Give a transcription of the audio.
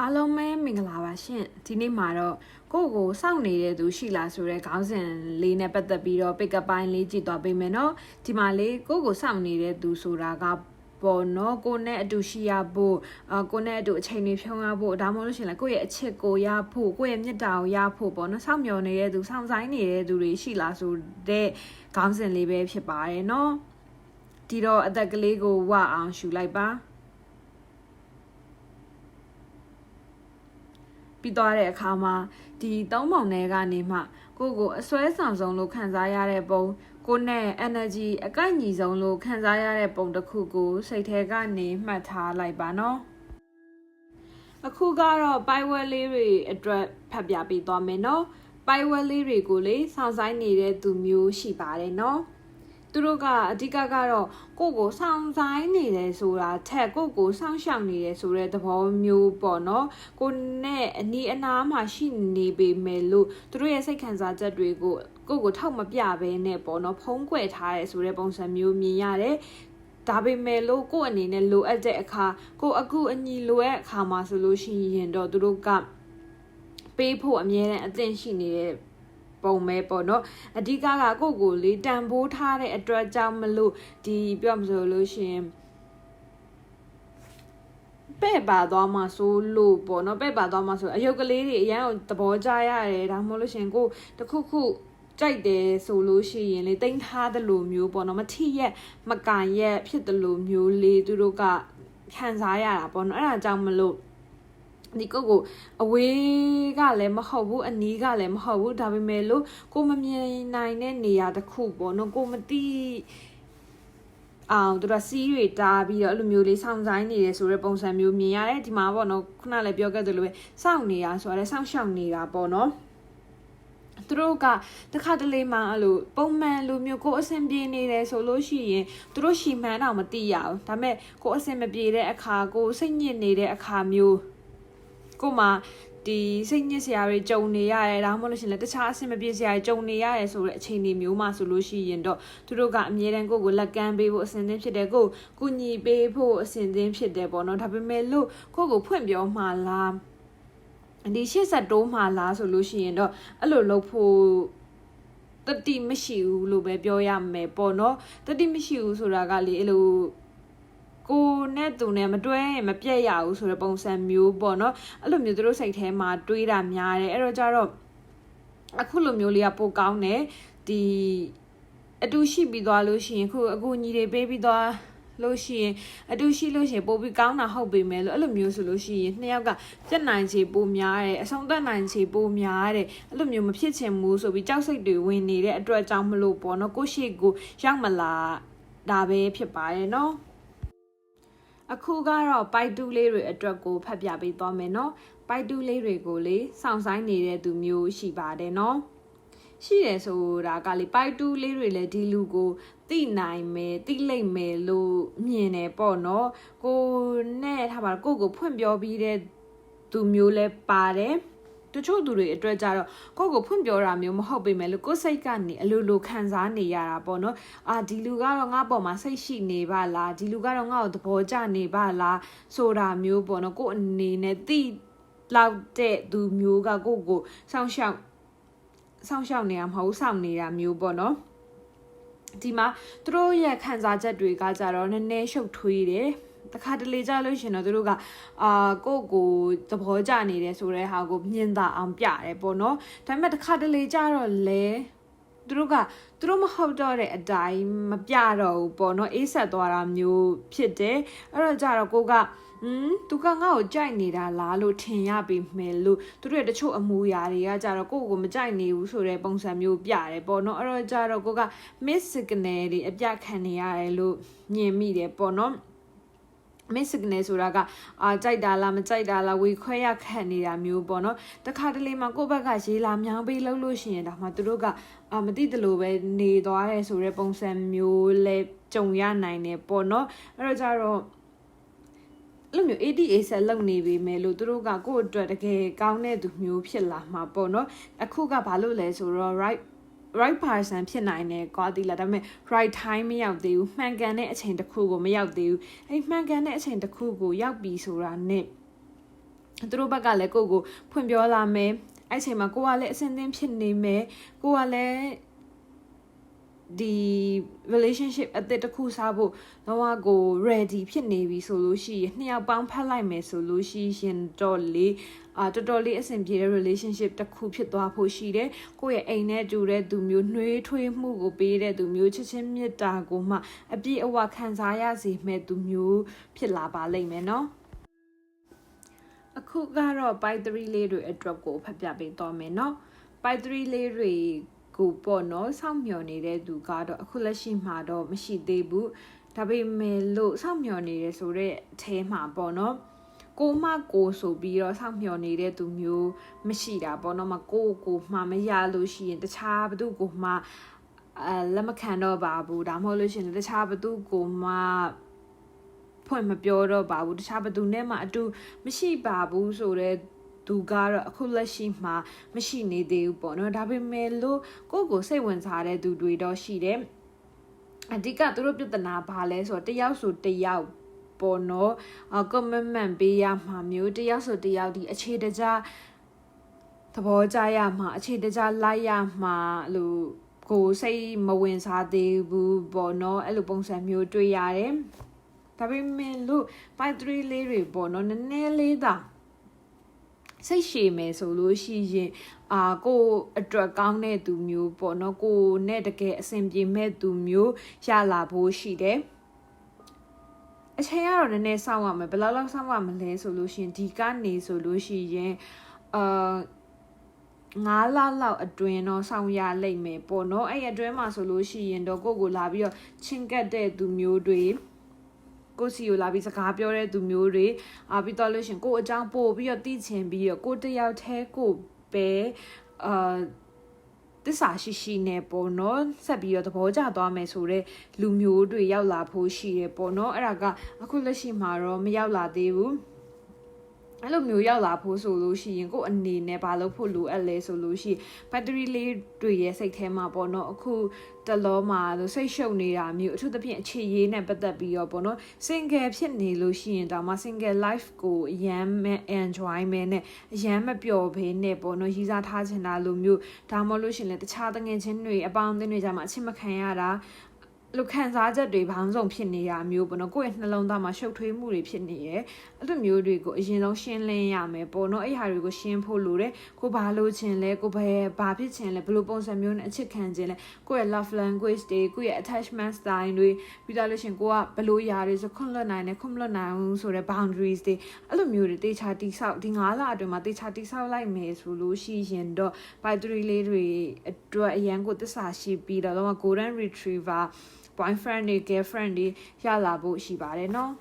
အားလုံးပဲမင်္ဂလာပါရှင်ဒီနေ့မှာတော့ကိုစောင့်နေတဲ့သူရှိလားဆိုတဲ့ခေါင်းစဉ်လေးနဲ့ပတ်သက်ပြီးတော့ pick up ပိုင်းလေးကြည့်သွားပေးမယ်နော်ဒီမှာလေးကိုစောင့်နေတဲ့သူဆိုတာကပေါ်နော်ကိုနဲ့အတူရှိရဖို့ကိုနဲ့အတူအချိန်တွေဖြုံးရဖို့ဒါမှမဟုတ်လို့ရှင်လည်းကိုရဲ့အချစ်ကိုရဖို့ကိုရဲ့မြတ်တာကိုရဖို့ပေါ့နော်စောင့်မျှော်နေတဲ့သူစောင့်ဆိုင်နေတဲ့သူတွေရှိလားဆိုတဲ့ခေါင်းစဉ်လေးပဲဖြစ်ပါတယ်နော်ဒီတော့အသက်ကလေးကိုဝအောင်ရှူလိုက်ပါပြီးသွားတဲ့အခါမှာဒီသုံးပုံထဲကနေမှကိုအစွဲဆောင်ဆုံးလို့ခံစားရတဲ့ပုံကိုနဲ့ energy အကိုက်ညီဆုံးလို့ခံစားရတဲ့ပုံတစ်ခုကိုစိတ်ထဲကနေမှတ်ထားလိုက်ပါနော်အခုကတော့ပိုက်ဝဲလေးတွေအတွက်ဖတ်ပြပေးသွားမယ်နော်ပိုက်ဝဲလေးတွေကိုလေစောင့်ဆိုင်နေတဲ့သူမျိုးရှိပါတယ်နော်သူတို့ကအဓိကကတော့ကိုစောင့်ဆိုင်နေတယ်ဆိုတာထက်ကိုစောင့်ရှောက်နေတယ်ဆိုတဲ့သဘောမျိုးပေါ့နော်ကိုနဲ့အနီးအနားမှာရှိနေပေမဲ့လို့သူတို့ရဲ့စိတ်ခံစားချက်တွေကိုထောက်မပြဘဲနဲ့ပေါ့နော်ဖုံးကွယ်ထားရဲဆိုတဲ့ပုံစံမျိုးမြင်ရတယ်ဒါပေမဲ့လို့ကိုအနေနဲ့လိုအပ်တဲ့အခါကိုအခုအညီလိုတဲ့အခါမှာဆိုလို့ရှိရင်တော့သူတို့ကပေးဖို့အမြဲတမ်းအသင့်ရှိနေတဲ့ပုံပဲပေါ့နော်အဓိကကိုလေးတန်ဖိုးထားတဲ့အတွက်ကြောင့်မလို့ဒီပြောမဆိုလို့ရှိရင်ပဲ့ပါသွားမှဆိုလို့ပေါ့နော်ပဲ့ပါသွားမှဆိုအယုတ်ကလေးတွေအရန်ကိုသဘောကျရတယ်ဒါမှမဟုတ်လို့ရှိရင်ကိုတခုခုကြိုက်တယ်ဆိုလို့ရှိရင်လေတိမ့်ထားတယ်လို့မျိုးပေါ့နော်မထိရက်မကန်ရက်ဖြစ်တယ်လို့မျိုးလေးသူတို့ကခံစားရတာပေါ့နော်အဲ့ဒါကြောင့်မလို့ဒီကိုအဝေးကလည်းမဟုတ်ဘူးအနီးကလည်းမဟုတ်ဘူးဒါပေမဲ့လို့ကိုမမြင်နိုင်တဲ့နေရာတစ်ခုပေါ့နော်ကိုမသိအောင်သူတို့စီးတွေတားပြီးတော့အဲ့လိုမျိုးလေးစောင့်ဆိုင်နေတယ်ဆိုတဲ့ပုံစံမျိုးမြင်ရတယ်ဒီမှာပေါ့နော်ခုနလည်းပြောခဲ့သလိုပဲစောင့်နေတာဆိုတော့စောင့်ရှောက်နေတာပေါ့နော်သူတို့ကတခါတလေမှအဲ့လိုပုံမှန်လိုမျိုးကိုအဆင်ပြေနေတယ်ဆိုလို့ရှိရင်သူတို့ရှီမှန်းတော့မသိရဘူးဒါပေမဲ့ကိုအဆင်မပြေတဲ့အခါကိုစိတ်ညစ်နေတဲ့အခါမျိုးကိုမှဒီစိတ်ညစ်စရာတွေကြုံနေရတယ်ဒါမှမဟုတ်လို့ရှင်လည်းတခြားအဆင်မပြေစရာတွေကြုံနေရတယ်ဆိုတဲ့အခြေအနေမျိုးမှဆိုလို့ရှိရင်တော့သူတို့ကအမြဲတမ်းကိုလက်ကမ်းပေးဖို့အဆင်သင့်ဖြစ်တယ်ကိုကူညီပေးဖို့အဆင်သင့်ဖြစ်တယ်ပေါ့နော်ဒါပေမဲ့လို့ကိုဖွင့်ပြောမှလားဒီရှေ့ဆက်တိုးမှလားဆိုလို့ရှိရင်တော့အဲ့လိုလုပ်ဖို့တတိမရှိဘူးလို့ပဲပြောရမယ်ပေါ့နော်တတိမရှိဘူးဆိုတာကလေအဲ့လိုကိုနဲ့သူနဲ့မတွဲမပြတ်ရဘူးဆိုတဲ့ပုံစံမျိုးပေါ့နော်အဲ့လိုမျိုးသူတို့စိတ်ထဲမှာတွေးတာများတယ်အဲ့တော့ကြတော့အခုလိုမျိုးလေးကပိုကောင်းတယ်ဒီအတူရှိပြီးသွားလို့ရှိရင်အခုအကူညီတွေပေးပြီးသွားလို့ရှိရင်အတူရှိလို့ရှိရင်ပိုပြီးကောင်းတာဟုတ်ပေမဲ့လို့အဲ့လိုမျိုးဆိုလို့ရှိရင်နှစ်ယောက်ကပြတ်နိုင်ချေပိုများတယ်အဆုံးသတ်နိုင်ချေပိုများတယ်အဲ့လိုမျိုးမဖြစ်ချင်ဘူးဆိုပြီးကြောက်စိတ်တွေဝင်နေတဲ့အတွက်ကြောင့်မလို့ပေါ့နော်ကိုရှိကိုရောက်မလာဒါပဲဖြစ်ပါတယ်နော်အခုကတော့ပိုက်တူးလေးတွေအတွက်ကိုဖတ်ပြပေးသွားမယ်နော်ပိုက်တူးလေးတွေကိုလေစောင့်ဆိုင်နေတဲ့သူမျိုးရှိပါတယ်နော်ရှိတယ်ဆိုတာကလေပိုက်တူးလေးတွေလည်းဒီလူကိုသိနိုင်မယ်သိလိမ့်မယ်လို့မြင်တယ်ပေါ့နော်ကိုနဲ့ထားပါကိုဖွင့်ပြောပြီးတဲ့သူမျိုးလည်းပါတယ်တချို့သူတွေအတွက်ကြတော့ကိုဖွင့်ပြောတာမျိုးမဟုတ်ပေမဲ့လို့ကိုစိတ်ကနေအလိုလိုခံစားနေရတာပေါ့နော်ဒီလူကတော့ငါ့ပေါ်မှာစိတ်ရှိနေပါလားဒီလူကတော့ငါ့ကိုသဘောကျနေပါလားဆိုတာမျိုးပေါ့နော်ကိုအနေနဲ့သိလောက်တဲ့သူမျိုးကကိုစောင့်ရှောက်နေရမဟုတ်စောင့်နေတာမျိုးပေါ့နော်ဒီမှာသူတို့ရဲ့ခံစားချက်တွေကကြတော့နည်းနည်းရှုပ်ထွေးတယ်တခါတလေကြလို့ရှင်တော့သူတို့ကကိုသဘောကျနေတယ်ဆိုတဲ့ဟာကိုမြင်သာအောင်ပြတယ်ပေါ့နော်ဒါပေမဲ့တခါတလေကြတော့လေသူတို့မဟုတ်တော့တဲ့အတိုင်းမပြတော့ဘူးပေါ့နော်အေးဆက်သွားတာမျိုးဖြစ်တယ်အဲ့တော့ကြတော့ကိုကသူကငါ့ကိုကြိုက်နေတာလားလို့ထင်ရပေမဲ့လို့သူတို့ရဲ့တချို့အမူအရာတွေကကြတော့ကိုမကြိုက်နေဘူးဆိုတဲ့ပုံစံမျိုးပြတယ်ပေါ့နော်အဲ့တော့ကြတော့ကိုက miss signal တွေအပြခံနေရတယ်လို့မြင်မိတယ်ပေါ့နော်miss signal ဆိုတာကကြိုက်တာလားမကြိုက်တာလားဝေခွဲရခတ်နေတာမျိုးပေါ့နော်တခါတလေမှာကိုယ့်ဘက်ကရေလာမြောင်းပေးလို့ရှိရင်ဒါမှသူတို့ကမသိတယ်လို့ပဲနေသွားတယ်ဆိုတဲ့ပုံစံမျိုးလဲကြုံရနိုင်တယ်ပေါ့နော်အဲ့တော့ကြတော့အဲ့လိုမျိုး ADA ဆက်လုပ်နေပြီမဲ့လို့သူတို့ကကိုယ့်အတွက်တကယ်ကောင်းတဲ့သူမျိုးဖြစ်လာမှာပေါ့နော်အခုကဘာလို့လဲဆိုတော့ right person ဖြစ်နိုင်တယ်ကွာဒီလားဒါပေမဲ့ right time မရောက်သေးဘူးမှန်ကန်တဲ့အချိန်တစ်ခုကိုမရောက်သေးဘူးအဲ့မှန်ကန်တဲ့အချိန်တစ်ခုကိုရောက်ပြီဆိုတာနဲ့ သူတို့ဘက်ကလည်းကိုကိုဖွင့်ပြောလာမယ်အဲ့ချိန်မှာကိုကလည်းအစင်သင်းဖြစ်နေမယ်ကိုကလည်းဒီ relationship အသစ်တစ်ခုစားဖို့တော့ကို ready ဖြစ်နေပြီဆိုလို့ရှိရင်နှစ်ယောက်ပေါင်းဖက်လိုက်မယ်ဆိုလို့ရှိရင်တော့လေတော်တော်လေးအဆင်ပြေတဲ့ relationship တစ်ခုဖြစ်သွားဖို့ရှိတယ်ကိုယ့်ရဲ့အိမ်နဲ့တူတဲ့သူမျိုးနှွေးထွေးမှုကိုပေးတဲ့သူမျိုးချစ်ချင်းမြတ်တာကိုမှအပြည့်အဝခံစားရစေမဲ့သူမျိုးဖြစ်လာပါလိမ့်မယ်နော်အခုကတော့ by 3လေးတွေအတွက်ကိုဖတ်ပြပေးတော့မယ်နော် by 3လေးတွေကိုပေါ့နော်စောင့်မျှော်နေတဲ့သူကတော့အခုလက်ရှိမှာတော့မရှိသေးဘူးဒါပေမဲ့လို့စောင့်မျှော်နေတယ်ဆိုတဲ့အထဲမှာပေါ့နော်ကိုမကိုဆိုပြီးတော့စောင့်မျှော်နေတဲ့သူမျိုးမရှိတာပေါ့နော်မကိုမှမရလို့ရှိရင်တခြားဘသူကိုမှလက်မခံတော့ပါဘူးဒါမှမဟုတ်လို့ရှိရင်တခြားဘသူကိုမှဖွင့်မပြောတော့ပါဘူးတခြားဘသူနဲ့မှအတူမရှိပါဘူးဆိုတော့သူကတော့အခုလက်ရှိမှာမရှိနေသေးဘူးပေါ့နော်ဒါပေမဲ့လို့ကိုစိတ်ဝင်စားတဲ့သူတွေတော့ရှိတယ်အဓိကသူတို့ပြဿနာဘာလဲဆိုတော့တယောက်ဆိုတယောက်ပေါ့နော်commitment ပေးရမှာမျိုးတယောက်ဆိုတယောက်ဒီအခြေတကျသဘောကျရမှာအခြေတကျလိုက်ရမှာလို့ကိုစိတ်မဝင်စားသေးဘူးပေါ့နော်အဲ့လိုပုံစံမျိုးတွေ့ရတယ်ဒါပေမဲ့လို့ by 3လေးတွေပေါ့နော်နည်းနည်းလေးသာစိတ်ရှည်မယ်ဆိုလို့ရှိရင်ကိုအတွက်ကောင်းတဲ့သူမျိုးပေါ့နော်ကိုနဲ့တကယ်အဆင်ပြေမဲ့သူမျိုးရလာဖို့ရှိတယ်အချိန်ကတော့နည်းနည်းစောင့်ရမယ်ဘယ်လောက်စောင့်ရမလဲဆိုလို့ရှိရင်ဒီကနေဆိုလို့ရှိရင်9လလောက်အတွင်းတော့စောင့်ရလိမ့်မယ်ပေါ့နော်အဲ့အတွင်းမှာဆိုလို့ရှိရင်တော့ကိုလာပြီးတော့ချင်းကပ်တဲ့သူမျိုးတွေကိုစီကိုလာပြီးစကားပြောတဲ့သူမျိုးတွေပြီးတော့လို့ရှင်ကိုအကြောင်းပို့ပြီးတော့သိချင်ပြီးတော့ကိုတယောက်တည်းကိုပဲသစ္စာရှိနေပေါ့နော်ဆက်ပြီးတော့သဘောကျသွားမယ်ဆိုတော့လူမျိုးတွေရောက်လာဖို့ရှိတယ်ပေါ့နော်အဲ့ဒါကအခုလက်ရှိမှာတော့မရောက်လာသေးဘူးအဲ့လိုမျိုးရောက်လာဖို့ဆိုလို့ရှိရင်ကိုအနေနဲ့ဘာလုပ်ဖို့လိုအပ်လဲဆိုလို့ရှိရင် battery လေးတွေရဲ့စိတ်ထဲမှာပေါ့နော်အခုတလောမှာစိတ်ရှုပ်နေတာမျိုးအထူးသဖြင့်အခြေရေးနဲ့ပတ်သက်ပြီးတော့ပေါ့နော် single ဖြစ်နေလို့ရှိရင်ဒါမှ single life ကိုအရန် enjoy မယ်နဲ့အရန်မပျော်ဘဲနဲ့ပေါ့နော်ရည်စားထားချင်တာလိုမျိုးဒါမှမဟုတ်လို့ရှိရင်လည်းတခြားတငယ်ချင်းတွေအပေါင်းအသင်းတွေကြမှာအချစ်မခံရတာလူခံစားချက်တွေဘောင်းဆုံးဖြစ်နေတာမျိုးပေါ့နော်ကိုယ့်ရဲ့နှလုံးသားမှာရှုပ်ထွေးမှုတွေဖြစ်နေရဲ့အဲ့လိုမျိုးတွေကိုအရင်ဆုံးရှင်းလင်းရမယ်ပေါ့နော်အဲ့ဟာတွေကိုရှင်းဖို့လိုတယ်ကိုဘာလို့ချင်လဲကိုဘာဖြစ်ချင်လဲဘယ်လိုပုံစံမျိုးနဲ့အချစ်ခံချင်လဲကိုယ့်ရဲ့ love language တွေကိုယ့်ရဲ့ attachment style တွေပြီးတော့လို့ရှင်ကိုကဘယ်လိုຢာတွေဆိုခွင့်လွတ်နိုင်တယ်ခွင့်မလွတ်နိုင်ဘူးဆိုတဲ့ boundaries တွေအဲ့လိုမျိုးတွေတေချာတိဆောက်ဒီ9လအတွင်းမှာတေချာတိဆောက်လိုက်မယ်ဆိုလို့ရှိရင်တော့ by 3လေးတွေအတွက်အရန်ကိုသစ္စာရှိပြီးတော့ golden retriever boyfriend တွေ girlfriend တွေရလာဖို့ရှိပါတယ်နော်